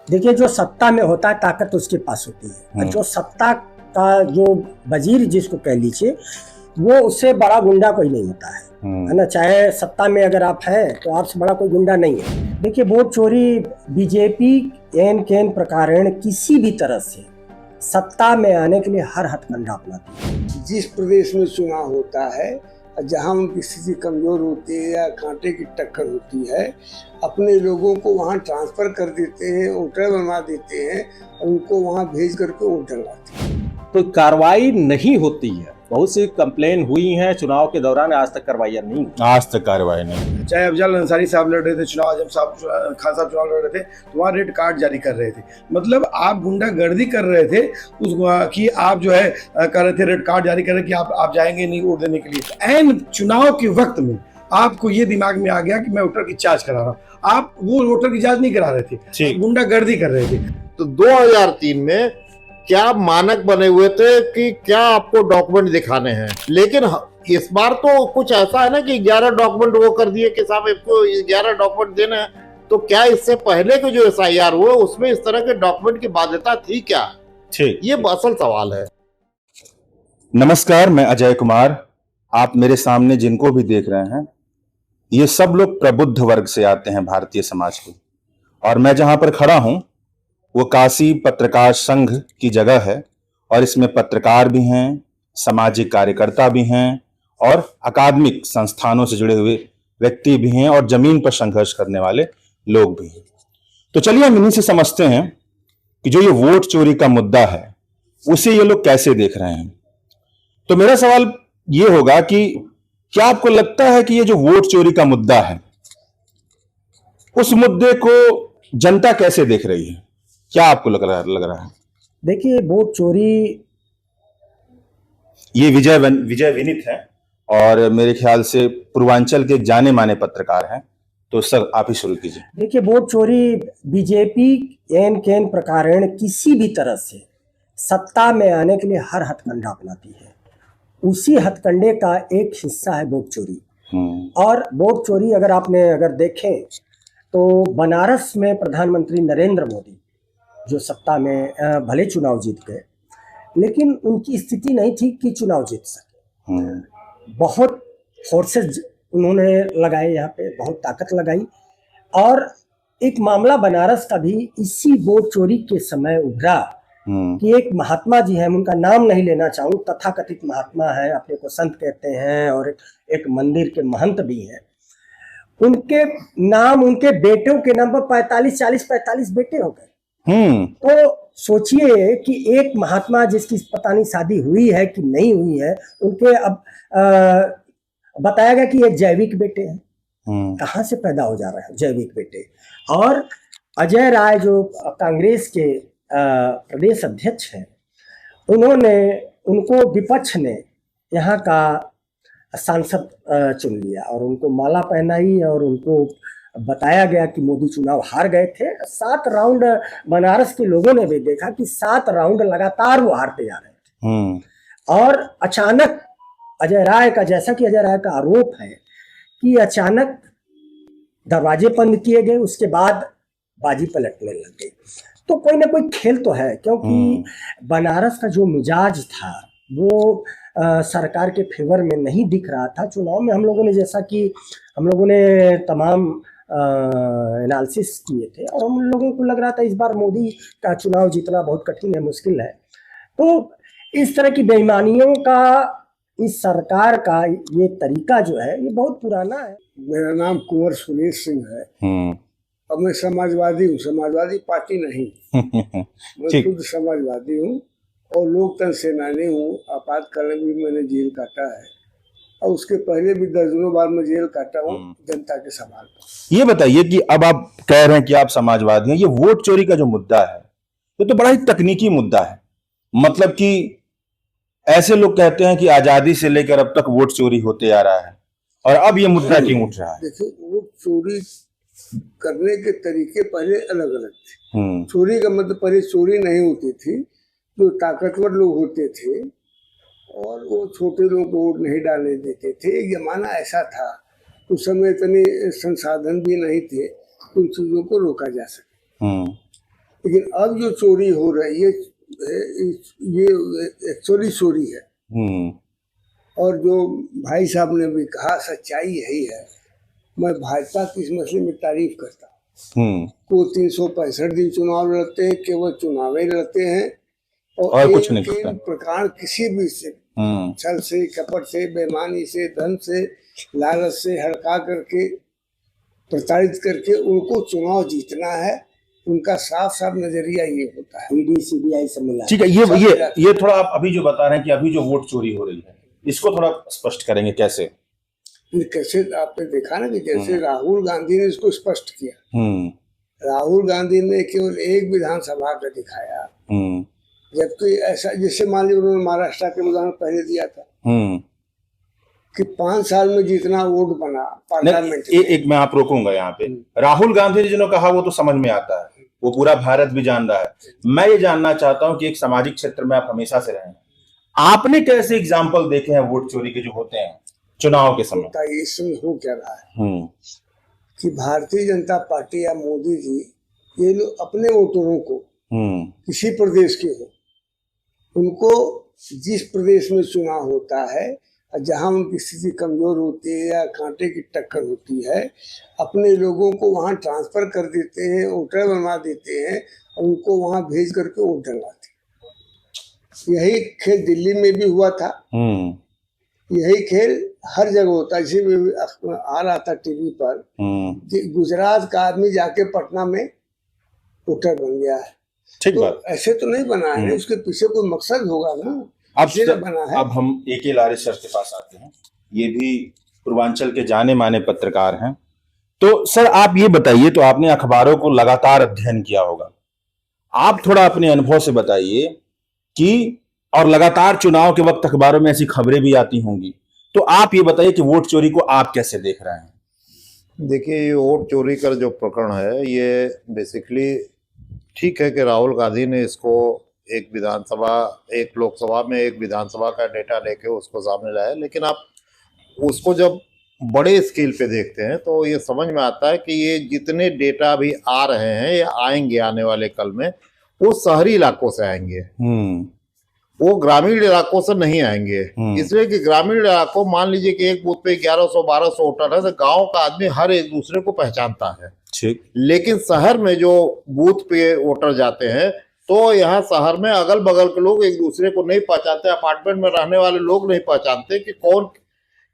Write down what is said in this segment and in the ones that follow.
देखिए, जो सत्ता में होता है ताकत उसके पास होती है, और जो सत्ता का जो वजीर जिसको कह लीजिए, वो उससे बड़ा गुंडा कोई नहीं होता है ना। चाहे सत्ता में अगर आप हैं तो आपसे बड़ा कोई गुंडा नहीं है। देखिए, वोट चोरी बीजेपी एन केन प्रकारेण किसी भी तरह से सत्ता में आने के लिए हर हथकंडा अपनाती है। जिस प्रदेश में चुनाव होता है, जहां उनकी स्थिति कमजोर होती है या कांटे की टक्कर होती है, अपने लोगों को वहां ट्रांसफर कर देते हैं, वोटर बनवा देते हैं और उनको वहां भेज करके वोट डलवाते हैं। तो कार्रवाई नहीं होती है। बहुत सी कंप्लेन हुई हैं चुनाव के दौरान, आज तक कार्रवाई नहीं, आज तक कार्रवाई नहीं। चाहे अफजल अंसारी साहब लड़ रहे थे चुनाव, आजम साहब खान साहब चुनाव लड़ रहे थे, तो वहाँ रेड कार्ड जारी कर रहे थे। मतलब आप गुंडागर्दी कर रहे थे उस कि आप जो है कर रहे थे, रेड कार्ड जारी कर रहे कि आप जाएंगे नहीं वोट देने के लिए। एन चुनाव के वक्त में आपको ये दिमाग में आ गया कि मैं वोटर की जांच करा रहा हूँ। आप वो वोटर की जांच नहीं करा रहे थे, गुंडागर्दी कर रहे थे। तो 2003 में क्या मानक बने हुए थे कि क्या आपको डॉक्यूमेंट दिखाने हैं, लेकिन इस बार तो कुछ ऐसा है ना कि 11 डॉक्यूमेंट वो कर दिए कि साहब आपको 11 डॉक्यूमेंट देने हैं। तो क्या इससे पहले के जो SIR हुए उसमें इस तरह के डॉक्यूमेंट की बाध्यता थी क्या? ठीक, ये असल सवाल है। नमस्कार, मैं अजय कुमार। आप मेरे सामने जिनको भी देख रहे हैं, ये सब लोग प्रबुद्ध वर्ग से आते हैं, भारतीय समाज के। और मैं जहां पर खड़ा हूं वो काशी पत्रकार संघ की जगह है, और इसमें पत्रकार भी हैं, सामाजिक कार्यकर्ता भी हैं, और अकादमिक संस्थानों से जुड़े हुए व्यक्ति भी हैं, और जमीन पर संघर्ष करने वाले लोग भी हैं। तो चलिए हम इन्हीं से समझते हैं कि जो ये वोट चोरी का मुद्दा है उसे ये लोग कैसे देख रहे हैं। तो मेरा सवाल ये होगा कि क्या आपको लगता है कि ये जो वोट चोरी का मुद्दा है, उस मुद्दे को जनता कैसे देख रही है? क्या आपको लग रहा है? देखिए, वोट चोरी, ये विजय विनीत है, और मेरे ख्याल से पूर्वांचल के जाने माने पत्रकार हैं। तो सर, आप ही शुरू कीजिए। देखिए, वोट चोरी बीजेपी एन केन प्रकारेण किसी भी तरह से सत्ता में आने के लिए हर हथकंडा अपनाती है। उसी हथकंडे का एक हिस्सा है वोट चोरी। और वोट चोरी अगर देखें तो बनारस में प्रधानमंत्री नरेंद्र मोदी जो सत्ता में भले चुनाव जीत गए, लेकिन उनकी स्थिति नहीं थी कि चुनाव जीत सके। बहुत फोर्सेस उन्होंने लगाए, यहाँ पे बहुत ताकत लगाई। और एक मामला बनारस का भी इसी वोट चोरी के समय उभरा कि एक महात्मा जी हैं, उनका नाम नहीं लेना चाहूँ, तथाकथित महात्मा है, अपने को संत कहते हैं, और एक मंदिर के महंत भी हैं। उनके नाम, उनके बेटों के नाम पर 45 बेटे हो गए। तो सोचिए कि एक महात्मा जिसकी पता नहीं शादी हुई है कि नहीं हुई है, उनके अब बताया गया कि ये जैविक बेटे हैं। कहाँ से पैदा हो जा रहे हैं जैविक बेटे? और अजय राय जो कांग्रेस के प्रदेश अध्यक्ष हैं, उनको विपक्ष ने यहाँ का सांसद चुन लिया, और उनको माला पहनाई, और उनको बताया गया कि मोदी चुनाव हार गए थे। 7 राउंड बनारस के लोगों ने भी देखा कि 7 राउंड लगातार वो हारते जा रहे थे। और अचानक अजय राय का, जैसा कि अजय राय का आरोप है कि अचानक दरवाजे बंद किए गए, उसके बाद बाजी पलटने लग गई। तो कोई ना कोई खेल तो है, क्योंकि बनारस का जो मिजाज था वो सरकार के फेवर में नहीं दिख रहा था। चुनाव में हम लोगों ने, जैसा कि हम लोगों ने तमाम एनालिसिस किए थे, और हम लोगों को लग रहा था इस बार मोदी का चुनाव जीतना बहुत कठिन है, मुश्किल है। तो इस तरह की बेईमानियों का, इस सरकार का ये तरीका जो है, ये बहुत पुराना है। मेरा नाम कुंवर सुरेश सिंह है, और मैं समाजवादी हूँ, समाजवादी पार्टी नहीं। मैं खुद समाजवादी हूँ और लोकतंत्र सेनानी हूँ। आपातकाल में भी मैंने जेल काटा है, और उसके पहले भी दर्जनों बार मैं जेल काटा हूँ जनता के सवाल पर। ये बताइए कि अब आप कह रहे हैं कि आप समाजवादी हैं, ये वोट चोरी का जो मुद्दा है ये तो बड़ा ही तकनीकी मुद्दा है। मतलब कि ऐसे लोग कहते हैं कि आजादी से लेकर अब तक वोट चोरी होते आ रहा है, और अब ये मुद्दा क्यों उठ रहा है? देखिए, वोट चोरी करने के तरीके पहले अलग अलग थे। चोरी का मतलब, पहले चोरी नहीं होती थी, जो ताकतवर लोग होते थे और वो छोटे लोगों को वोट नहीं डालने देते थे। एक जमाना ऐसा था, उस समय इतने संसाधन भी नहीं थे उन चीजों को रोका जा सके। लेकिन अब जो चोरी हो रही है ये एक्चुअली चोरी है। और जो भाई साहब ने भी कहा सच्चाई यही है। मैं भाजपा की इस मसले में तारीफ करता हूँ। वो 365 दिन चुनाव लड़ते हैं, केवल चुनाव ही लड़ते हैं और कुछ नहीं एक प्रकार किसी भी से छल से, कपट से, बेईमानी से, धन से, लालच से हड़का करके, प्रताड़ित करके उनको चुनाव जीतना है। उनका साफ साफ नजरिया ये होता है। ईडी सीबीआई सब मिला। ठीक है, ये थोड़ा आप अभी जो बता रहे हैं कि अभी जो वोट चोरी हो रही है, इसको थोड़ा स्पष्ट करेंगे कैसे? कैसे आपने देखा ना कि जैसे राहुल गांधी ने इसको स्पष्ट किया। राहुल गांधी ने केवल एक विधानसभा का दिखाया, जबकि ऐसा जैसे मान लीजिए उन्होंने महाराष्ट्र के उदाहरण पहले दिया था कि 5 साल में जितना वोट बना पार्लियामेंट। एक मैं आप रोकूंगा यहाँ पे। राहुल गांधी जी ने कहा वो तो समझ में आता है, वो पूरा भारत भी जान रहा है। मैं ये जानना चाहता हूँ कि एक सामाजिक क्षेत्र में आप हमेशा से रहे हैं, आपने कैसे एग्जाम्पल देखे हैं वोट चोरी के जो होते हैं चुनाव के समय? इस समय हो क्या रहा है कि भारतीय जनता पार्टी या मोदी जी ये लोग अपने वोटरों को किसी प्रदेश के हो, उनको जिस प्रदेश में चुनाव होता है जहां उनकी स्थिति कमजोर होती है या कांटे की टक्कर होती है, अपने लोगों को वहां ट्रांसफर कर देते हैं, वोटर बनवा देते हैं और उनको वहां भेज करके वोट डलवाते हैं। यही खेल दिल्ली में भी हुआ था, यही खेल हर जगह होता है। जैसे आ रहा था टीवी पर कि गुजरात का आदमी जाके पटना में वोटर बन गया है। ठीक तो बात। ऐसे तो नहीं बना है, उसके पीछे कोई मकसद होगा ना। अब हम AK लारे सर के पास आते हैं। ये भी पूर्वांचल के जाने माने पत्रकार हैं। तो सर आप ये बताइए, तो आपने अखबारों को लगातार अध्ययन किया होगा, आप थोड़ा अपने अनुभव से बताइए कि, और लगातार चुनाव के वक्त अखबारों में ऐसी खबरें भी आती होंगी, तो आप ये बताइए कि वोट चोरी को आप कैसे देख रहे हैं? देखिए, ये वोट चोरी का जो प्रकरण है ये बेसिकली ठीक है कि राहुल गांधी ने इसको एक लोकसभा में एक विधानसभा का डेटा लेके उसको सामने लाया, लेकिन आप उसको जब बड़े स्केल पे देखते हैं तो ये समझ में आता है कि ये जितने डेटा अभी आ रहे हैं या आएंगे आने वाले कल में, वो शहरी इलाकों से आएंगे, वो ग्रामीण इलाकों से नहीं आएंगे। इसलिए कि ग्रामीण इलाकों, मान लीजिए कि एक बूथ पे 1100-1200 वोटर है, तो गांव का आदमी हर एक दूसरे को पहचानता है। ठीक। लेकिन शहर में जो बूथ पे वोटर जाते हैं तो यहाँ शहर में अगल बगल के लोग एक दूसरे को नहीं पहचानते, अपार्टमेंट में रहने वाले लोग नहीं पहचानते कि कौन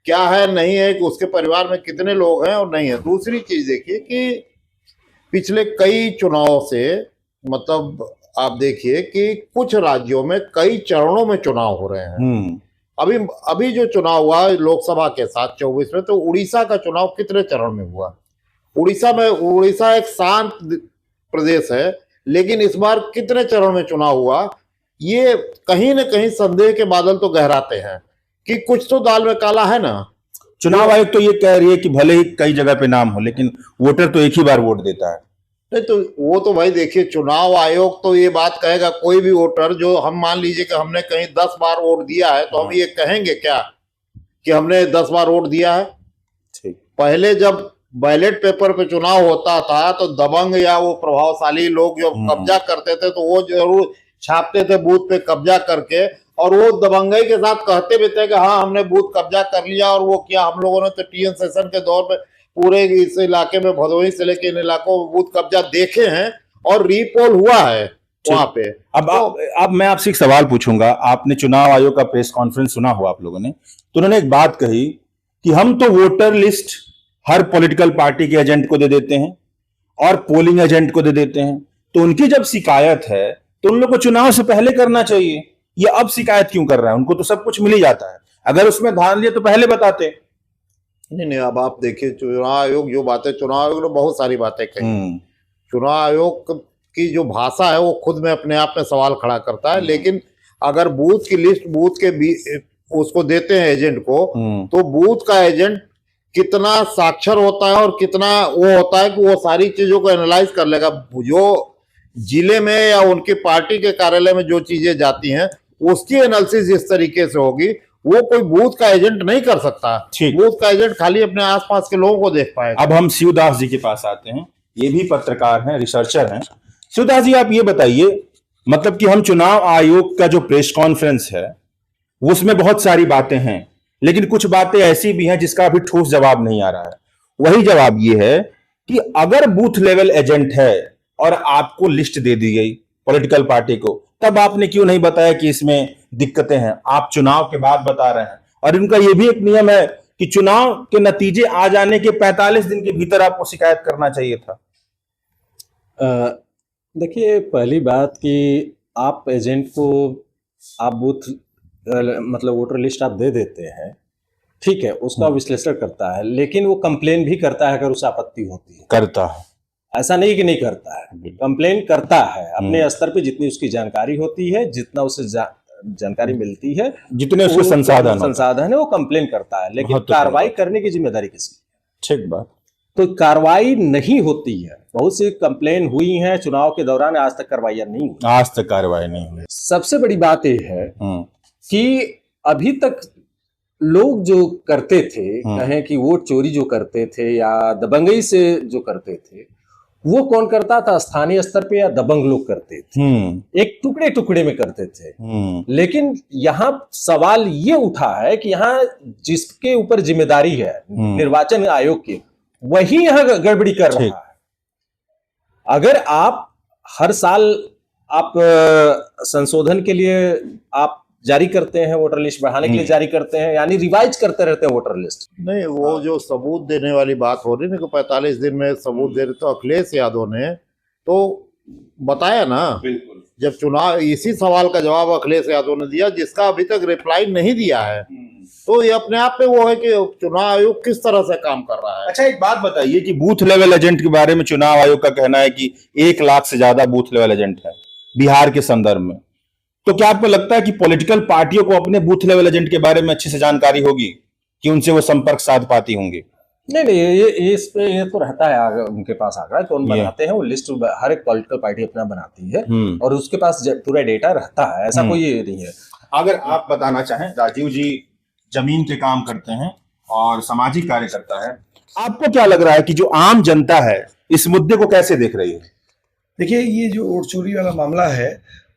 क्या है, नहीं है, कि उसके परिवार में कितने लोग हैं और नहीं है। दूसरी चीज देखिए कि पिछले कई चुनाव से, मतलब आप देखिए कि कुछ राज्यों में कई चरणों में चुनाव हो रहे हैं। अभी जो चुनाव हुआ लोकसभा के साथ 24 में, तो उड़ीसा का चुनाव कितने चरण में हुआ? उड़ीसा एक शांत प्रदेश है, लेकिन इस बार कितने चरण में चुनाव हुआ? ये कहीं न कहीं संदेह के बादल तो गहराते हैं कि कुछ तो दाल में काला है ना। चुनाव आयोग तो ये कह रही है कि भले ही कई जगह पे नाम हो, लेकिन वोटर तो एक ही बार वोट देता है। नहीं तो वो तो भाई देखिए, चुनाव आयोग तो ये बात कहेगा, कोई भी वोटर जो, हम मान लीजिए कि हमने कहीं 10 बार वोट दिया है, तो हम ये कहेंगे क्या कि हमने 10 बार वोट दिया है? ठीक। पहले जब बैलेट पेपर पे चुनाव होता था तो दबंग या वो प्रभावशाली लोग जो कब्जा करते थे तो वो जरूर छापते थे बूथ पे कब्जा करके, और वो दबंगई के साथ कहते भी थे कि हाँ हमने बूथ कब्जा कर लिया। और वो किया, हम लोगों ने तो TN सेशन के दौर में पूरे इस इलाके में, भदोही से लेके इन इलाकों में बूथ कब्जा देखे हैं और रीपोल हुआ है वहां पे। अब मैं आपसे एक सवाल पूछूंगा। आपने चुनाव आयोग का प्रेस कॉन्फ्रेंस सुना हो आप लोगों ने, तो उन्होंने एक बात कही कि हम तो वोटर लिस्ट हर पॉलिटिकल पार्टी के एजेंट को दे देते हैं और पोलिंग एजेंट को दे देते हैं, तो उनकी जब शिकायत है तो उन लोग को चुनाव से पहले करना चाहिए। ये अब शिकायत क्यों कर रहा है? उनको तो सब कुछ मिल ही जाता है, अगर उसमें ध्यान दिए तो पहले बताते। नहीं, अब आप देखिए चुनाव आयोग जो बातें, चुनाव आयोग ने बहुत सारी बातें कही। चुनाव आयोग की जो भाषा है वो खुद में अपने आप में सवाल खड़ा करता है। लेकिन अगर बूथ की लिस्ट बूथ के उसको देते हैं एजेंट को, तो बूथ का एजेंट कितना साक्षर होता है और कितना वो होता है कि वो सारी चीजों को एनालाइज कर लेगा। जो जिले में या उनकी पार्टी के कार्यालय में जो चीजें जाती हैं उसकी एनालिसिस इस तरीके से होगी, वो कोई बूथ का एजेंट नहीं कर सकता। बूथ का एजेंट खाली अपने आसपास के लोगों को देख पाएगा। अब हम शिवदास जी के पास आते हैं, ये भी पत्रकार हैं, रिसर्चर हैं। शिवदास जी आप ये बताइए, मतलब कि हम चुनाव आयोग का जो प्रेस कॉन्फ्रेंस है उसमें बहुत सारी बातें हैं, लेकिन कुछ बातें ऐसी भी हैं जिसका अभी ठोस जवाब नहीं आ रहा है। वही जवाब ये है कि अगर बूथ लेवल एजेंट है और आपको लिस्ट दे दी गई पॉलिटिकल पार्टी को, तब आपने क्यों नहीं बताया कि इसमें दिक्कतें हैं? आप चुनाव के बाद बता रहे हैं। और इनका यह भी एक नियम है कि चुनाव के नतीजे आ जाने के 45 दिन के भीतर आपको शिकायत करना चाहिए था। देखिए, पहली बात कि आप एजेंट को आप बूथ मतलब वोटर लिस्ट आप दे देते हैं, ठीक है, उसका विश्लेषण करता है, लेकिन वो कंप्लेन भी करता है अगर उसे आपत्ति होती है। करता है, ऐसा नहीं कि नहीं करता है, कंप्लेन करता है अपने स्तर पे, जितनी उसकी जानकारी होती है, जितना उसे जानकारी मिलती है, जितने उसके संसाधन है, वो कंप्लेन करता है। लेकिन कार्रवाई करने की जिम्मेदारी किसकी? ठीक बात। तो कार्रवाई नहीं होती है। बहुत सी कंप्लेन हुई हैं चुनाव के दौरान, आज तक कार्रवाई नहीं हुई। आज तक कार्रवाई नहीं हुई। सबसे बड़ी बात यह है कि अभी तक लोग जो करते थे, कहें कि वोट चोरी जो करते थे या दबंगई से जो करते थे, वो कौन करता था? स्थानीय स्तर पे या दबंग लोग करते थे, एक टुकड़े टुकड़े में करते थे। लेकिन यहाँ सवाल ये उठा है कि यहाँ जिसके ऊपर जिम्मेदारी है निर्वाचन आयोग की, वही यहाँ गड़बड़ी कर रहा है। अगर आप हर साल आप संशोधन के लिए आप जारी करते हैं, वोटर लिस्ट बढ़ाने के लिए जारी करते हैं, यानी रिवाइज करते रहते हैं वोटर लिस्ट। नहीं, वो जो सबूत देने वाली बात हो रही है ना, 45 दिन में सबूत दे रहे, तो अखिलेश यादव ने तो बताया ना, बिल्कुल, जब चुनाव, इसी सवाल का जवाब अखिलेश यादव ने दिया, जिसका अभी तक रिप्लाई नहीं दिया है। तो ये अपने आप में वो है कि चुनाव आयोग किस तरह से काम कर रहा है। अच्छा, एक बात बताइए कि बूथ लेवल एजेंट के बारे में चुनाव आयोग का कहना है कि 1 लाख से ज्यादा बूथ लेवल एजेंट है बिहार के संदर्भ में। तो क्या आपको लगता है कि पॉलिटिकल पार्टियों को अपने बूथ लेवल एजेंट के बारे में अच्छे से जानकारी होगी कि उनसे वो संपर्क साध पाती होंगी? नहीं, ये तो रहता है उनके पास आंकड़ा कौन बनाते हैं, वो लिस्ट हर एक पॉलिटिकल पार्टी अपना बनाती है और उसके पास पूरा डेटा रहता है, ऐसा कोई नहीं है। अगर आप बताना चाहें, राजीव जी जमीन के काम करते हैं और सामाजिक कार्य करता है, आपको क्या लग रहा है कि जो आम जनता है इस मुद्दे को कैसे देख रही है? देखिए, ये जो वोट चोरी वाला मामला है,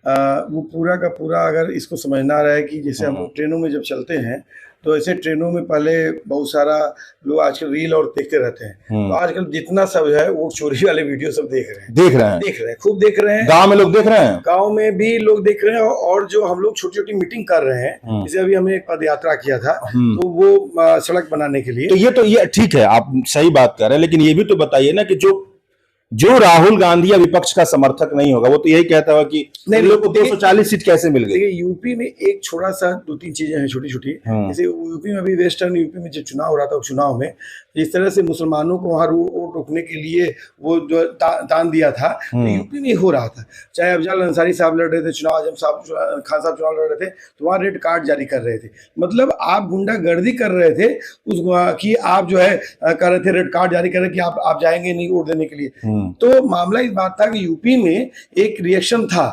वो पूरा का पूरा अगर इसको समझना रहा है कि जैसे हम ट्रेनों में जब चलते हैं तो ऐसे ट्रेनों में पहले बहुत सारा लोग आजकल रील और देखते रहते हैं, तो आजकल जितना सब है वोट चोरी वाले वीडियो सब देख रहे हैं, खूब देख रहे हैं। गांव में लोग देख रहे हैं, गांव में भी लोग देख रहे हैं, और जो हम लोग छोटी छोटी मीटिंग कर रहे हैं, जैसे अभी हमने एक पद यात्रा किया था, तो वो सड़क बनाने के लिए, तो ये ठीक है, आप सही बात कर रहे हैं, लेकिन ये भी तो बताइए ना कि जो राहुल गांधी या विपक्ष का समर्थक नहीं होगा, वो तो यही कहता है कि नहीं, लोग को 240 सीट कैसे मिल गई। यूपी में एक छोटा सा 2-3 चीजें हैं छोटी छोटी, जैसे यूपी में भी, वेस्टर्न यूपी में जब चुनाव हो रहा था, चुनाव में जिस तरह से मुसलमानों को वहाँ वोट रोकने के लिए वो जो दान दिया था, तो यूपी में हो रहा था। चाहे अफजल अंसारी साहब लड़ रहे थे चुनाव, आजम साहब, खान साहब चुनाव लड़ रहे थे, तो वहाँ रेड कार्ड जारी कर रहे थे। मतलब आप गुंडागर्दी कर रहे थे कि आप जो है कर रहे थे, रेड कार्ड जारी कर रहे कि आप जाएंगे नहीं वोट देने के लिए। तो मामला इस बात था कि यूपी में एक रिएक्शन था,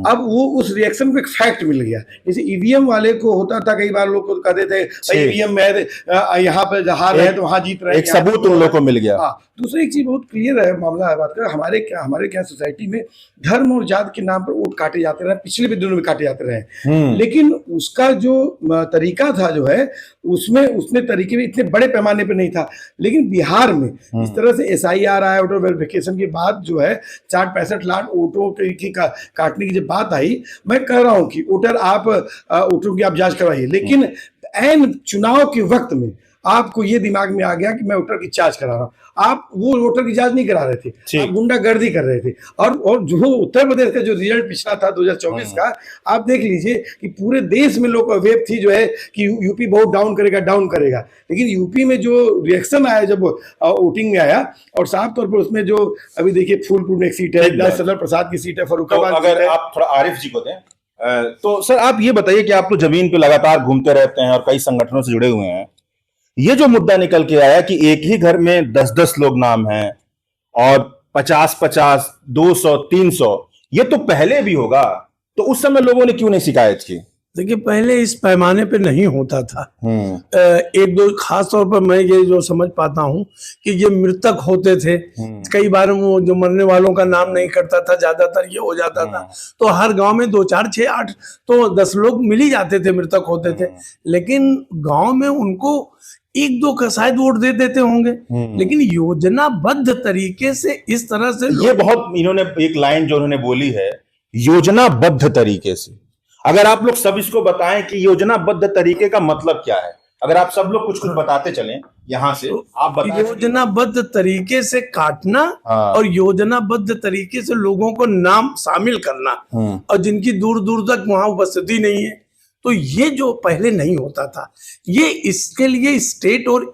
अब वो उस रिएक्शन को एक फैक्ट मिल गया। जैसे ईवीएम वाले को होता था, कई बार लोग कहते थे ईवीएम में यहाँ पे हार रहे तो वहाँ जीत रहे, एक सबूत उन लोगों को मिल गया। हाँ, दूसरी एक चीज बहुत क्लियर है मामला है, बात कर हमारे क्या सोसाइटी में धर्म और जात के नाम पर वोट काटे जाते रहे, पिछले भी दिनों में काटे जाते रहे, लेकिन उसका जो तरीका था जो है उसने तरीके में इतने बड़े पैमाने पर नहीं था। लेकिन बिहार में इस तरह से SIR आया, वोटर वेरिफिकेशन के बाद जो है 65 लाख वोटों की काटने की जब बात आई, मैं कह रहा हूं कि वोटों की आप जांच करवाइए, लेकिन ऐन चुनाव के वक्त में आपको ये दिमाग में आ गया कि मैं वोटर की जांच करा रहा हूँ। आप वो वोटर की जांच नहीं करा रहे थे, आप गुंडागर्दी कर रहे थे। और जो उत्तर प्रदेश का जो रिजल्ट पिछला था 2024 का, आप देख लीजिए कि पूरे देश में लोग वेव थी जो है कि यूपी बहुत डाउन करेगा, लेकिन यूपी में जो रिएक्शन आया जब वोटिंग में आया, और साफ तौर पर उसमें जो अभी देखिए फूलपुर में एक सीट है, सदर प्रसाद की सीट है, फर्रुखाबाद, अगर आप थोड़ा आरिफ जी को दें तो सर आप ये बताइए कि आप तो जमीन पे लगातार घूमते रहते हैं और कई संगठनों से जुड़े हुए हैं, ये जो मुद्दा निकल के आया कि एक ही घर में 10-10 लोग नाम हैं और 50-50, 200, 300, ये तो पहले भी होगा, तो उस समय लोगों ने क्यों नहीं शिकायत की? देखिए पहले इस पैमाने पे नहीं होता था। हम्म एक दो खास तौर पर मैं ये जो समझ पाता हूँ कि ये मृतक होते थे, कई बार वो जो मरने वालों का नाम नहीं करता था, ज्यादातर ये हो जाता था। तो हर गांव में 2 4 6 8 तो 10 लोग मिल ही जाते थे, मृतक होते थे। लेकिन गांव में उनको 1 2 का शायद वोट दे देते होंगे, लेकिन योजनाबद्ध तरीके से इस तरह से ये बहुत, इन्होंने एक लाइन जो उन्होंने बोली है, योजनाबद्ध तरीके से। अगर आप लोग सब इसको बताएं कि योजनाबद्ध तरीके का मतलब क्या है, अगर आप सब लोग कुछ कुछ बताते चलें यहाँ से, आप बताएं। योजनाबद्ध तरीके से काटना हाँ। और योजनाबद्ध तरीके से लोगों को नाम शामिल करना, और जिनकी दूर दूर तक वहां उपस्थिति नहीं है, तो ये जो पहले नहीं होता था, ये इसके लिए स्टेट और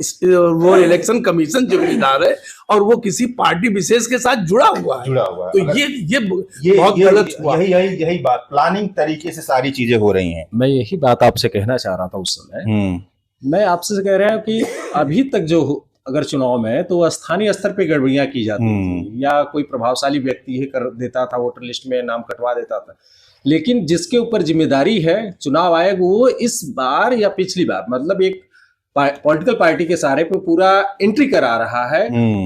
वो इलेक्शन कमीशन जिम्मेदार है, और वो किसी पार्टी विशेष के साथ जुड़ा हुआ है। तो ये बहुत गलत हुआ। यही बात, प्लानिंग तरीके से सारी चीजें हो रही हैं। मैं यही बात आपसे कहना चाह रहा था उस समय। मैं आपसे कह रहा हूँ कि अभी तक जो अगर चुनाव में तो स्थानीय स्तर पे गड़बड़ियां की जाती थी, या कोई प्रभावशाली व्यक्ति ही कर देता था, वोटर लिस्ट में नाम कटवा देता था। लेकिन जिसके ऊपर जिम्मेदारी है चुनाव आयोग, वो इस बार या पिछली बार मतलब एक पॉलिटिकल पार्टी के सहारे पे पूरा एंट्री करा रहा है,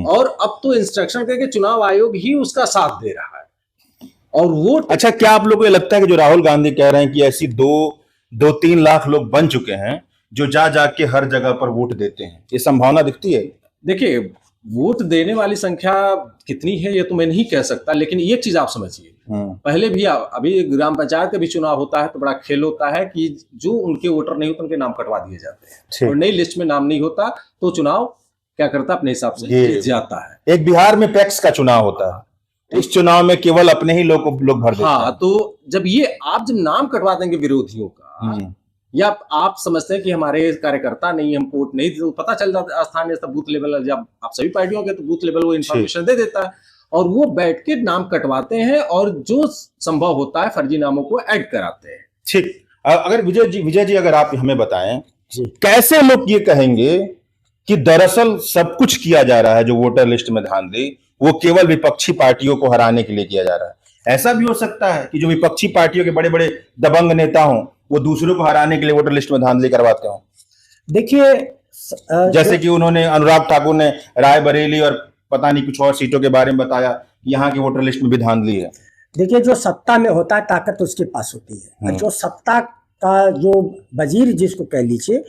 और अब तो इंस्ट्रक्शन करके चुनाव आयोग ही उसका साथ दे रहा है। और वो अच्छा, क्या आप लोगों को लगता है कि जो राहुल गांधी कह रहे हैं कि ऐसी 2-3 लाख लोग बन चुके हैं जो जा के हर जगह पर वोट देते हैं, ये संभावना दिखती है? देखिए, वोट देने वाली संख्या कितनी है ये तो मैं नहीं कह सकता, लेकिन एक चीज आप समझिए, पहले भी अभी ग्राम पंचायत का भी चुनाव होता है तो बड़ा खेल होता है कि जो उनके वोटर नहीं होते उनके नाम कटवा दिए जाते हैं, और नई लिस्ट में नाम नहीं होता तो चुनाव क्या करता, अपने हिसाब से जीत जाता है। एक बिहार में पैक्स का चुनाव होता है, इस चुनाव में केवल अपने ही लोग भर देते हैं। हाँ, तो जब आप जब नाम कटवा देंगे विरोधियों का, या आप समझते हैं कि हमारे कार्यकर्ता नहीं, हम वोट नहीं, तो पता चल जाता स्थानीय बूथ लेवल, जब आप सभी पार्टियों के तो बूथ लेवल वो इन्फॉर्मेशन दे देता है, और वो बैठ के नाम कटवाते हैं, और जो संभव होता है फर्जी नामों को ऐड कराते हैं। ठीक, अगर विजय जी अगर आप हमें बताएं, कैसे लोग ये कहेंगे कि दरअसल सब कुछ किया जा रहा है जो वोटर लिस्ट में धांधली, वो केवल विपक्षी पार्टियों को हराने के लिए किया जा रहा है? ऐसा भी हो सकता है कि जो विपक्षी पार्टियों के बड़े बड़े दबंग नेता हों, वो दूसरों को हराने के लिए वोटर लिस्ट में धांधली करवाते हों? देखिए, जैसे कि उन्होंने, अनुराग ठाकुर ने रायबरेली और पता नहीं कुछ और सीटों के बारे में बताया, यहाँ की वोटर लिस्ट में भी धांधली है। देखिए, जो सत्ता में होता है ताकत उसके पास होती है, जो सत्ता का जो वजीर जिसको कह लीजिए,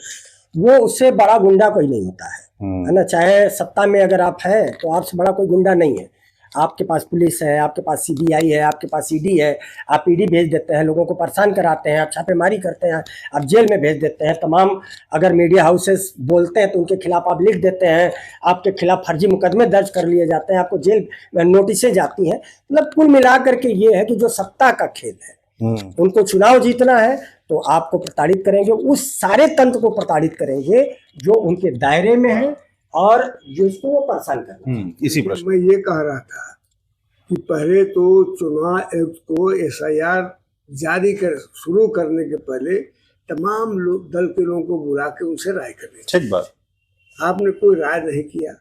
वो उससे बड़ा गुंडा कोई नहीं होता है ना। चाहे सत्ता में अगर आप हैं तो आपसे बड़ा कोई गुंडा नहीं है। आपके पास पुलिस है, आपके पास सीबीआई है, आपके पास ईडी है, आप ईडी भेज देते हैं, लोगों को परेशान कराते हैं, आप छापेमारी करते हैं, आप जेल में भेज देते हैं, तमाम अगर मीडिया हाउसेस बोलते हैं तो उनके खिलाफ आप लिख देते हैं, आपके खिलाफ फर्जी मुकदमे दर्ज कर लिए जाते हैं, आपको जेल नोटिसें जाती हैं। मतलब कुल मिला करके ये है कि जो सत्ता का खेल है, उनको चुनाव जीतना है तो आपको प्रताड़ित करेंगे, उस सारे तंत्र को प्रताड़ित करेंगे जो उनके दायरे में है और जिसको वो परेशान करना। इसी प्रश्न मैं ये कह रहा था कि पहले तो चुनाव आयोग को एसआईआर जारी शुरू करने के पहले तमाम दल के लोगों को बुला के उनसे राय करनी। ठीक बात। आपने कोई राय नहीं किया,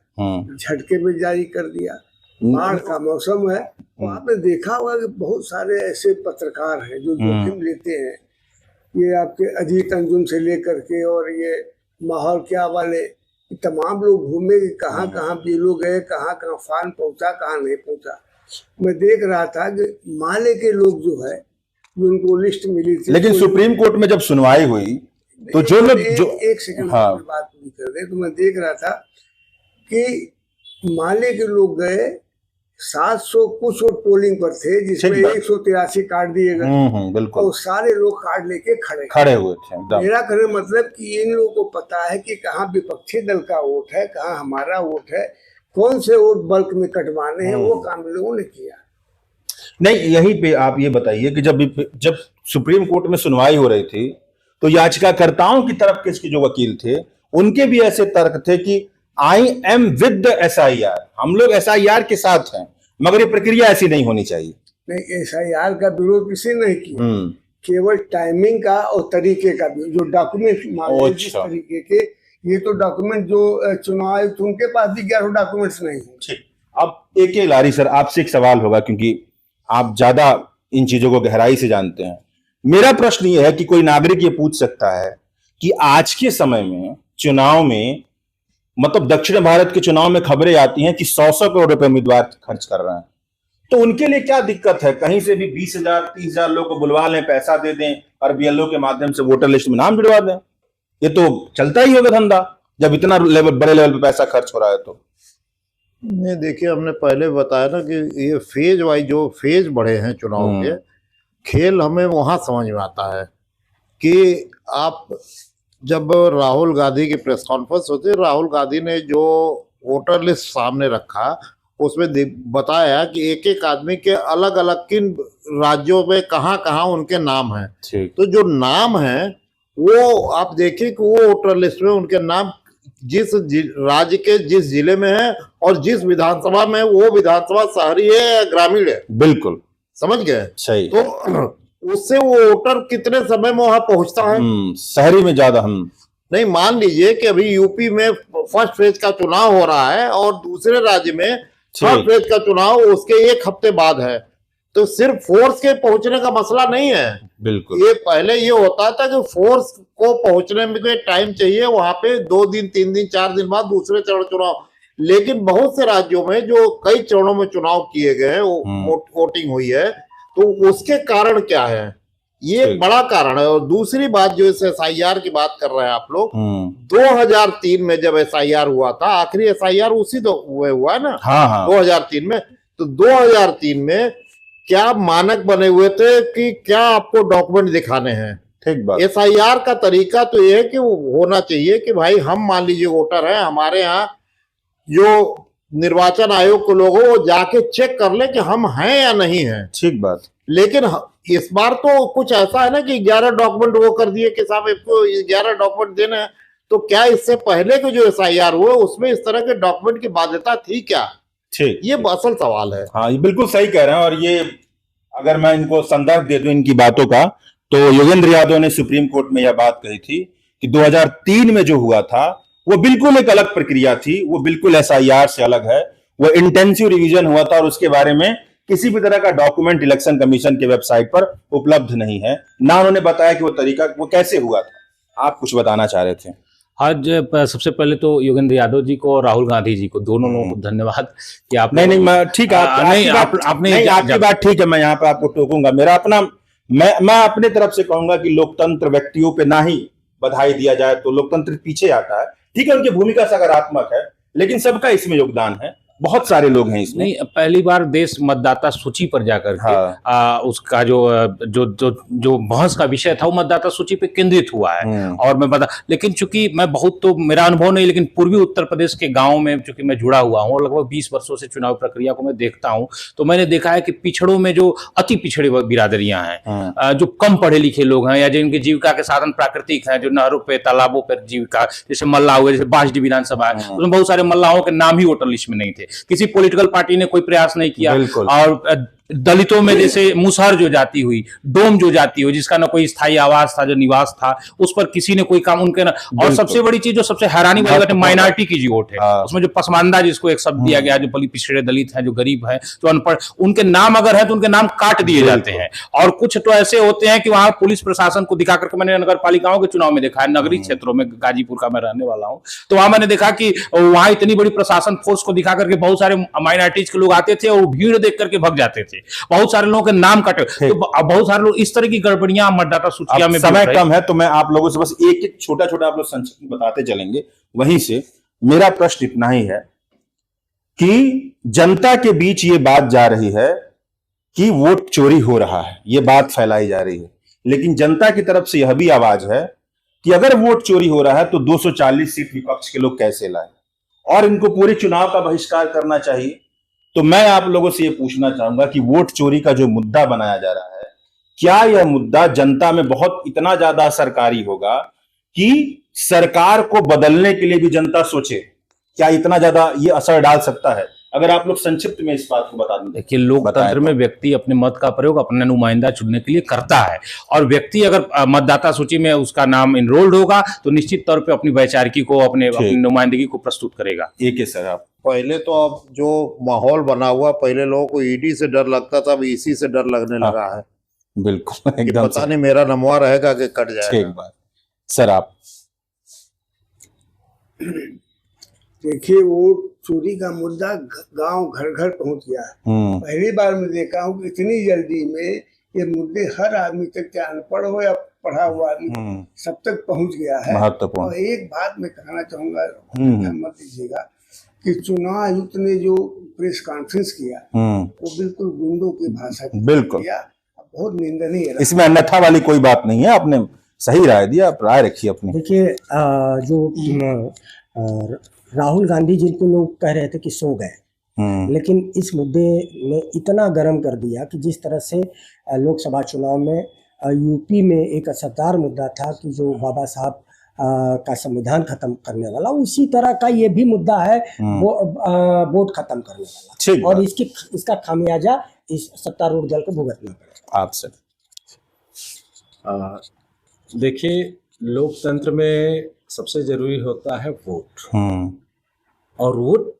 झटके में जारी कर दिया। बाढ़ का मौसम है, तो आपने देखा होगा कि बहुत सारे ऐसे पत्रकार हैं जो जोखिम लेते हैं। ये आपके अजीत अंजुम से लेकर के और ये माहौल क्या वाले तमाम लोग घूमे कि कहाँ कहाँ बिलो गए, कहाँ कहाँ फान पहुंचा, कहाँ नहीं पहुंचा। मैं देख रहा था कि माले के लोग जो है, जो उनको लिस्ट मिली थी, लेकिन सुप्रीम कोर्ट में जब सुनवाई हुई तो जो लोग एक सेकंड बात पूरी कर दे, तो मैं देख रहा था कि माले के लोग गए, 700 कुछ और पोलिंग पर थे, जिसमें 183 कार्ड दिए गए, बिल्कुल, और सारे लोग कार्ड लेके खड़े हुए थे। मेरा कहने मतलब कि इन लोगों को पता है कि कहाँ विपक्षी दल का वोट है, कहाँ हमारा वोट है, कौन से वोट बल्क में कटवाने हैं, वो काम लोगों ने किया। नहीं, यहीं पे आप ये बताइए कि जब सुप्रीम कोर्ट में सुनवाई हो रही थी तो याचिकाकर्ताओं की तरफ के जो वकील थे उनके भी ऐसे तर्क थे कि आई एम विद SIR, हम लोग SIR के साथ हैं, मगर ये प्रक्रिया ऐसी नहीं होनी चाहिए। नहीं, SIR का विरोध किसी ने किया, केवल टाइमिंग का और तरीके का भी, जो डॉक्यूमेंट मांगे जिस तरीके के, ये तो डॉक्यूमेंट जो चुनाव आयोग उनके पास भी 11 डॉक्यूमेंट्स नहीं है। ठीक, अब AK लारी सर, आपसे एक सवाल होगा क्योंकि आप ज्यादा इन चीजों को गहराई से जानते हैं। मेरा प्रश्न यह है कि कोई नागरिक ये पूछ सकता है कि आज के समय में चुनाव में, मतलब दक्षिण भारत के चुनाव में खबरें आती हैं कि 100-100 करोड़ रुपए उम्मीदवार खर्च कर रहे हैं, तो उनके लिए क्या दिक्कत है? कहीं से भी 20,000 30,000 लोग को बुलवा लें, पैसा दे दें और बीएलओ के माध्यम से वोटर लिस्ट में नाम जुड़वा दें। ये तो चलता ही होगा धंधा, जब इतना बड़े लेवल पे पैसा खर्च हो रहा है तो। नहीं, देखिए, हमने पहले बताया ना कि ये फेज वाइज जो फेज बढ़े हैं चुनाव के, खेल हमें वहां समझ में आता है कि आप जब राहुल गांधी की प्रेस कॉन्फ्रेंस होती, राहुल गांधी ने जो वोटर लिस्ट सामने रखा उसमें बताया कि एक एक आदमी के अलग अलग किन राज्यों में कहाँ कहाँ उनके नाम हैं। तो जो नाम है वो आप देखिए कि वो वोटर लिस्ट में उनके नाम जिस राज्य के जिस जिले में है और जिस विधानसभा में, वो विधानसभा शहरी है या ग्रामीण है, बिल्कुल समझ गए। सही। तो उससे वो वोटर कितने समय में वहां पहुंचता है? शहरी में ज्यादा। नहीं, मान लीजिए कि अभी यूपी में फर्स्ट फेज का चुनाव हो रहा है और दूसरे राज्य में थर्ड फेज का चुनाव उसके एक हफ्ते बाद है, तो सिर्फ फोर्स के पहुंचने का मसला नहीं है। बिल्कुल। ये पहले ये होता था कि फोर्स को पहुंचने में कोई टाइम चाहिए, वहां पे 2 दिन 3 दिन 4 दिन बाद दूसरे चरण चुनाव। लेकिन बहुत से राज्यों में जो कई चरणों में चुनाव किए गए हैं, वोटिंग हुई है, तो उसके कारण क्या है, ये एक बड़ा कारण है। और दूसरी बात जो इस SIR की बात कर रहे हैं आप लोग, 2003 में जब SIR हुआ था, आखिरी SIR उसी तो हुआ है ना। हाँ। 2003 में, तो 2003 में क्या मानक बने हुए थे कि क्या आपको डॉक्यूमेंट दिखाने हैं। ठीक बात। SIR का तरीका तो ये है कि वो होना चाहिए कि भाई हम मान लीजिए वोटर हैं, हमारे यहाँ जो निर्वाचन आयोग के लोग हो वो जाके चेक कर ले कि हम हैं या नहीं हैं। ठीक बात। लेकिन इस बार तो कुछ ऐसा है ना कि 11 डॉक्यूमेंट वो कर दिए कि साहब आपको 11 डॉक्यूमेंट देने हैं। तो क्या इससे पहले के जो SIR हुए उसमें इस तरह के डॉक्यूमेंट की बाध्यता थी क्या? ठीक, ये असल सवाल है। हाँ, ये बिल्कुल सही कह रहे हैं। और ये अगर मैं इनको संदर्भ दे दूं इनकी बातों का, तो योगेंद्र यादव ने सुप्रीम कोर्ट में यह बात कही थी कि 2003 में जो हुआ था वो बिल्कुल एक अलग प्रक्रिया थी, वो बिल्कुल SIR से अलग है। वो इंटेंसिव रिवीजन हुआ था और उसके बारे में किसी भी तरह का डॉक्यूमेंट इलेक्शन कमीशन के वेबसाइट पर उपलब्ध नहीं है, ना उन्होंने बताया कि वो तरीका वो कैसे हुआ था। आप कुछ बताना चाह रहे थे। आज सबसे पहले तो योगेंद्र यादव जी को और राहुल गांधी जी को, दोनों लोगों को धन्यवाद कि आप नहीं मैं ठीक है, आपकी बात ठीक है, मैं यहाँ पे आपको टोकूंगा। मेरा अपना मैं अपने तरफ से कहूंगा कि लोकतंत्र व्यक्तियों पे ना ही बधाई दिया जाए तो लोकतंत्र पीछे आता है। ठीक है, उनकी भूमिका सकारात्मक है, लेकिन सबका इसमें योगदान है, बहुत सारे लोग हैं इसमें। नहीं, पहली बार देश मतदाता सूची पर जाकर के उसका जो बहस का विषय था वो मतदाता सूची पे केंद्रित हुआ है। और मैं बता, लेकिन चूंकि मैं बहुत, तो मेरा अनुभव नहीं, लेकिन पूर्वी उत्तर प्रदेश के गांव में चूंकि मैं जुड़ा हुआ हूं और लगभग 20 वर्षों से चुनाव प्रक्रिया को मैं देखता हूं, तो मैंने देखा है कि पिछड़ों में जो अति पिछड़ी बिरादरियां हैं, जो कम पढ़े लिखे लोग हैं या जिनकी जीविका के साधन प्राकृतिक हैं, जो नहरों पे तालाबों पर जीविका, जैसे मल्लाह हुए, जैसे बाजडी विधानसभा है, उसमें बहुत सारे मल्लाहों के नाम ही वोटर लिस्ट में नहीं थे। किसी पॉलिटिकल पार्टी ने कोई प्रयास नहीं किया। और दलितों में जैसे मुसहर जो जाति हुई, डोम जो जाति हुई, जिसका ना कोई स्थायी आवास था, जो निवास था, उस पर किसी ने कोई काम उनके ना। और सबसे बड़ी चीज जो सबसे हैरानी वाली बात है, माइनॉरिटी की जो वोट है, उसमें जो पसमानदा जिसको एक शब्द दिया गया, जो पिछड़े दलित हैं, जो गरीब हैं, जो अनपढ़, उनके नाम अगर है तो उनके नाम काट दिए जाते हैं। और कुछ तो ऐसे होते हैं कि वहां पुलिस प्रशासन को दिखा करके, मैंने नगर पालिकाओं के चुनाव में देखा है, नगरीय क्षेत्रों में, गाजीपुर का मैं रहने वाला हूं, तो वहां मैंने देखा कि वहां इतनी बड़ी प्रशासन फोर्स को दिखा करके बहुत सारे माइनॉरिटीज के लोग आते थे और भीड़ देख करके भग जाते थे। बहुत सारे के नाम कटे, तो बहुत सारे लोग इस तरह की गड़बड़ियां मतदाता सूचियों में। समय कम है तो मैं आप लोगों से बस एक एक छोटा छोटा आप लोग संक्षिप्त बताते चलेंगे। वहीं से मेरा प्रश्न इतना ही है कि जनता के बीच ये बात जा रही है कि वोट चोरी हो रहा है, ये बात फैलाई जा रही है, लेकिन जनता की तरफ से यह भी आवाज है कि अगर वोट चोरी हो रहा है तो 240 सीट विपक्ष के लोग कैसे लाए और इनको पूरे चुनाव का बहिष्कार करना चाहिए। तो मैं आप लोगों से ये पूछना चाहूंगा कि वोट चोरी का जो मुद्दा बनाया जा रहा है, क्या यह मुद्दा जनता में बहुत इतना ज्यादा असरकारी होगा कि सरकार को बदलने के लिए भी जनता सोचे? क्या इतना ज्यादा ये असर डाल सकता है? अगर आप लोग संक्षिप्त में इस बात को बता दें। देखिए, लोकतंत्र में व्यक्ति अपने मत का प्रयोग अपना नुमाइंदा चुनने के लिए करता है, और व्यक्ति अगर मतदाता सूची में उसका नाम इनरोल्ड होगा तो निश्चित तौर पे अपनी वैचारिकी को, अपनी नुमाइंदगी को प्रस्तुत करेगा। एक है सर, आप पहले तो अब जो माहौल बना हुआ, पहले लोगों को ईडी से डर लगता था, अब ईसी से डर लगने लगा है। बिल्कुल कि एकदम पता नहीं मेरा नमवा रहेगा कि कट ठीक जाएगा। बात। सर आप। देखिए, वो चोरी का मुद्दा गांव घर घर पहुंच गया है। पहली बार मैं देखा हूँ कि इतनी जल्दी में ये मुद्दे हर आदमी तक, चाहे अनपढ़ हो या पढ़ा हुआ आदमी, सब तक पहुंच गया है। महत्वपूर्ण। और एक बात मैं कहना चाहूंगा, मत दीजिएगा, कि चुनाव आयुक्त ने जो प्रेस कॉन्फ्रेंस किया वो बिल्कुल गुंडों की भाषा में बिल्कुल किया, बहुत निंदनीय रहा। इसमें अन्यथा वाली कोई बात नहीं है, आपने सही राय दिया, आप राय रखिए अपनी। देखिए जो राहुल गांधी जिनको लोग कह रहे थे कि सो गए, लेकिन इस मुद्दे ने इतना गर्म कर दिया कि जिस तरह से लोकसभा चुनाव में यूपी में एक असरदार मुद्दा था कि जो बाबा साहब का संविधान खत्म करने वाला, उसी तरह का ये भी मुद्दा है, वो वोट खत्म करने वाला, और इसका खामियाजा इस सत्तारूढ़ दल को भुगतना पड़ेगा। आपसे देखिए, लोकतंत्र में सबसे जरूरी होता है वोट, और वोट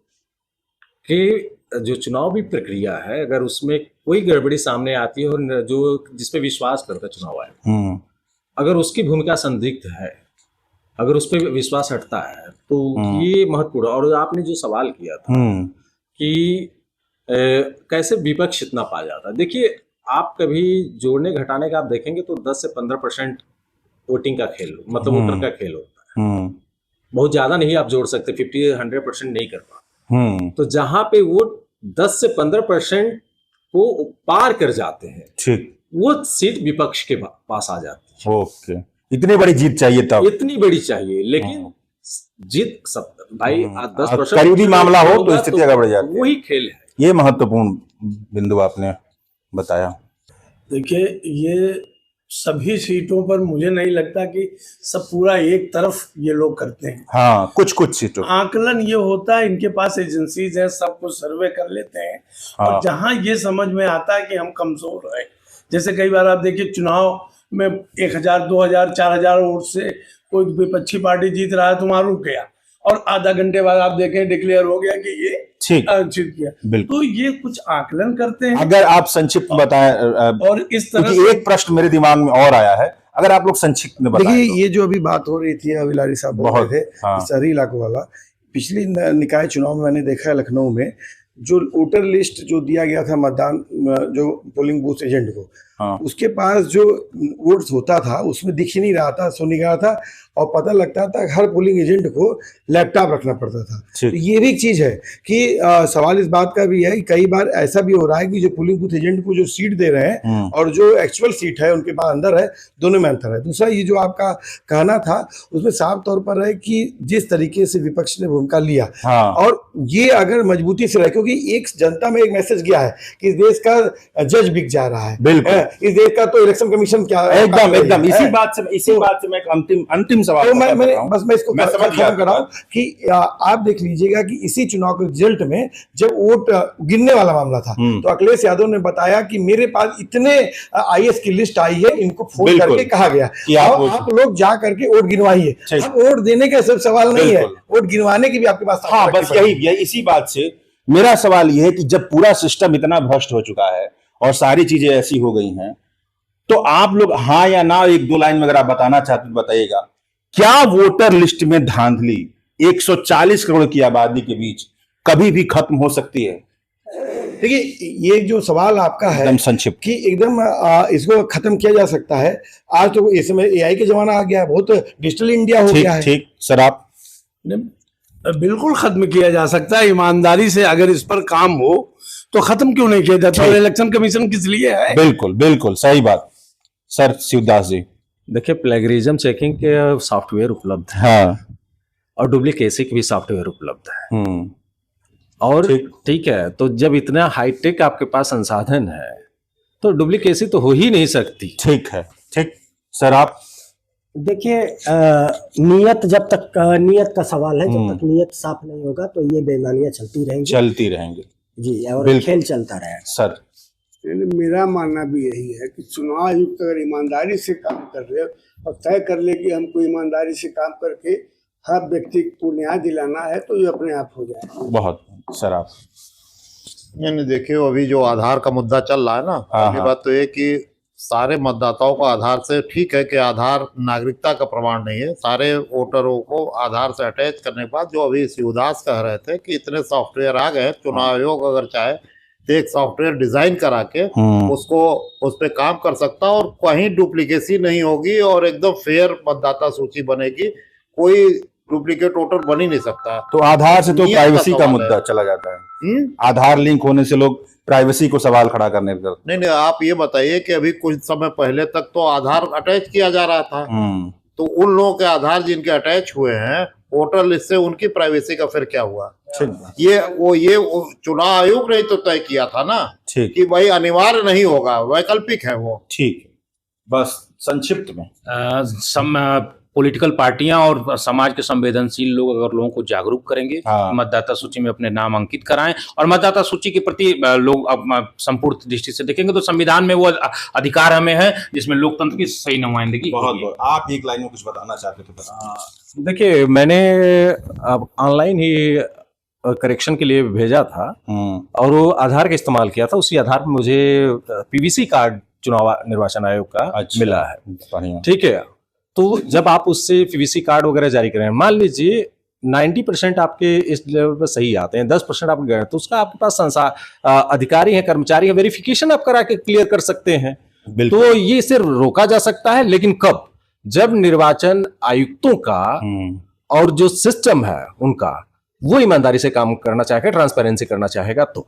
के जो चुनावी प्रक्रिया है, अगर उसमें कोई गड़बड़ी सामने आती है और जो जिस पे विश्वास करता है चुनाव आयोग, अगर उसकी भूमिका संदिग्ध है, अगर उस पर विश्वास हटता है, तो ये महत्वपूर्ण। और आपने जो सवाल किया था कि कैसे विपक्ष इतना पा जाता है, देखिए आप कभी जोड़ने घटाने का आप देखेंगे तो 10 से 15% वोटिंग का खेल, मतलब वोटर का खेल होता है। बहुत ज्यादा नहीं आप जोड़ सकते, 50-100% नहीं कर पाते। तो जहां पे वोट 10 से 15% को पार कर जाते हैं, ठीक, वो सीट विपक्ष के पास आ जाती है। ओके, इतनी बड़ी जीत चाहिए तब, इतनी बड़ी चाहिए, लेकिन जीत सब भाई 10% करीबी मामला हो तो स्थिति आगे बढ़ जाती है। वही खेल है। ये महत्वपूर्ण बिंदु आपने बताया। देखिए, ये सभी सीटों पर मुझे नहीं लगता कि सब पूरा एक तरफ ये लोग करते हैं। हाँ, कुछ कुछ सीटों आकलन ये होता है, इनके पास एजेंसीज हैं, सब कुछ सर्वे कर लेते हैं। और जहां ये समझ में आता है कि हम कमजोर हैं, जैसे कई बार आप देखिए चुनाव में 1000, 2000, 4000 वोट से कोई विपक्षी पार्टी जीत रहा है तो वहां रुक गया, और आधा घंटे बाद आप देखें डिक्लेयर हो गया कि ये जीत गया। तो ये कुछ आकलन करते हैं। अगर आप संक्षिप्त बताएं, और इस तरह से एक प्रश्न मेरे दिमाग में और आया है, अगर आप लोग संक्षिप्त में बताएं। देखिए, ये जो अभी बात हो रही थी, अविलारी साहब बोल रहे थे शहरी इलाकों वाला, पिछली निकाय चुनाव में मैंने देखा है लखनऊ में जो वोटर लिस्ट जो दिया गया था मतदान जो पोलिंग बूथ एजेंट को, उसके पास जो वोट्स होता था उसमें दिख ही नहीं रहा था, सो नहीं रहा था, और पता लगता था हर पोलिंग एजेंट को लैपटॉप रखना पड़ता था। तो ये भी एक चीज है कि सवाल इस बात का भी है कि कई बार ऐसा भी हो रहा है कि जो पोलिंग बूथ एजेंट को जो सीट दे रहे हैं और जो एक्चुअल सीट है उनके पास अंदर है, दोनों में अंतर है। दूसरा, ये जो आपका कहना था उसमें साफ तौर पर है कि जिस तरीके से विपक्ष ने भूमिका लिया, और ये अगर मजबूती से रहे, क्योंकि एक जनता में एक मैसेज गया है कि इस देश का जज बिक जा रहा है, बिल्कुल, इस देश का तो इलेक्शन कमीशन क्या एकदम इसी बात से मैं अंतिम सवाल तो मैं इसको खत्म कर रहा हूं कि आप देख लीजिएगा कि इसी चुनाव के रिजल्ट में जब वोट गिनने वाला मामला था तो अखिलेश यादव ने बताया कि मेरे पास इतने आईएएस की लिस्ट आई है, इनको फोन करके कहा गया कि आप लोग जा करके वोट गिनवाइए। अब वोट देने का सब सवाल नहीं है, वोट गिनवाने की भी आपके पास। हाँ, बस यही इसी बात से मेरा सवाल यह है कि जब पूरा सिस्टम इतना भ्रष्ट हो चुका है और सारी चीजें ऐसी हो गई हैं, तो आप लोग हाँ या ना 1-2 लाइन में अगर आप बताना चाहते तो बताइएगा, क्या वोटर लिस्ट में धांधली 140 करोड़ की आबादी के बीच कभी भी खत्म हो सकती है? देखिए, ये जो सवाल आपका है एकदम संक्षिप्त कि एकदम इसको खत्म किया जा सकता है। आज तो इस समय एआई का जमाना आ गया है, बहुत डिजिटल इंडिया हो गया है। ठीक सर, आप बिल्कुल खत्म किया जा सकता है ईमानदारी से, अगर इस पर काम हो तो खत्म क्यों नहीं किया जाता? और इलेक्शन कमीशन किस लिए है? बिल्कुल सही बात। सर शिवदास जी, देखिए, प्लेगरिज्म चेकिंग के सॉफ्टवेयर उपलब्ध है, और डुप्लीकेसी के भी सॉफ्टवेयर उपलब्ध है, और ठीक है, तो जब इतना हाईटेक आपके पास संसाधन है तो डुप्लीकेसी तो हो ही नहीं सकती। ठीक है, ठीक। सर आप देखिए, नियत जब तक नियत का सवाल है, जब तक नियत साफ नहीं होगा तो ये बेईमानियां चलती रहेंगी जी, और खेल चलता रहेगा। सर मेरा मानना भी यही है कि चुनाव आयुक्त अगर ईमानदारी से काम कर रहे और तय कर ले कि हमको ईमानदारी से काम करके हर व्यक्ति को न्याय दिलाना है, तो ये अपने आप हो जाए। बहुत। सर आप यानी देखिए, अभी जो आधार का मुद्दा चल रहा है ना, पहली बात तो ये कि सारे मतदाताओं को आधार से, ठीक है कि आधार नागरिकता का प्रमाण नहीं है, सारे वोटरों को आधार से अटैच करने के बाद जो अभी शिवदास कह रहे थे कि इतने सॉफ्टवेयर आ गए, चुनाव आयोग अगर चाहे तो एक सॉफ्टवेयर डिजाइन करा के उसको उस पर काम कर सकता और कहीं डुप्लीकेसी नहीं होगी और एकदम फेयर मतदाता सूची बनेगी, कोई डुप्लीकेट वोटर बन ही नहीं सकता। तो आधार से तो नियत का प्राइवेसी का सवाल मुद्दा है। चला जाता है। आधार लिंक होने से लोग प्राइवेसी को सवाल खड़ा करने का। नहीं नहीं, आप ये बताइए कि अभी कुछ समय पहले तक तो आधार अटैच किया जा रहा था, तो उन लोगों के आधार जिनके अटैच हुए हैं वोटर लिस्ट से, उनकी प्राइवेसी का फिर क्या हुआ? ये चुनाव आयोग ने तो तय किया था ना कि भाई अनिवार्य नहीं होगा, वैकल्पिक है वो। ठीक, बस संक्षिप्त में पॉलिटिकल पार्टियां और समाज के संवेदनशील लोग अगर लोगों को जागरूक करेंगे, मतदाता सूची में अपने नाम अंकित कराएं और मतदाता सूची के प्रति लोग अब संपूर्ण दृष्टि से देखेंगे तो संविधान में वो अधिकार हमें है जिसमें लोकतंत्र की सही नुमाइंदगी। बहुत आप एक लाइन में कुछ बताना चाहते थे? देखिए, मैंने अब ऑनलाइन ही करेक्शन के लिए भेजा था और वो आधार का इस्तेमाल किया था, उसी आधार पर मुझे पीवीसी कार्ड चुनाव निर्वाचन आयोग का मिला है। ठीक है, तो जब आप उससे पीवीसी कार्ड वगैरह जारी करें, मान लीजिए 90% आपके इस लेवल पर सही आते हैं, 10% आप गए, तो उसका आपके पास अधिकारी हैं, कर्मचारी हैं, वेरिफिकेशन आप करा के क्लियर कर सकते हैं। तो ये इसे रोका जा सकता है, लेकिन कब? जब निर्वाचन आयुक्तों का और जो सिस्टम है उनका वो ईमानदारी से काम करना चाहेगा, ट्रांसपेरेंसी करना चाहेगा तो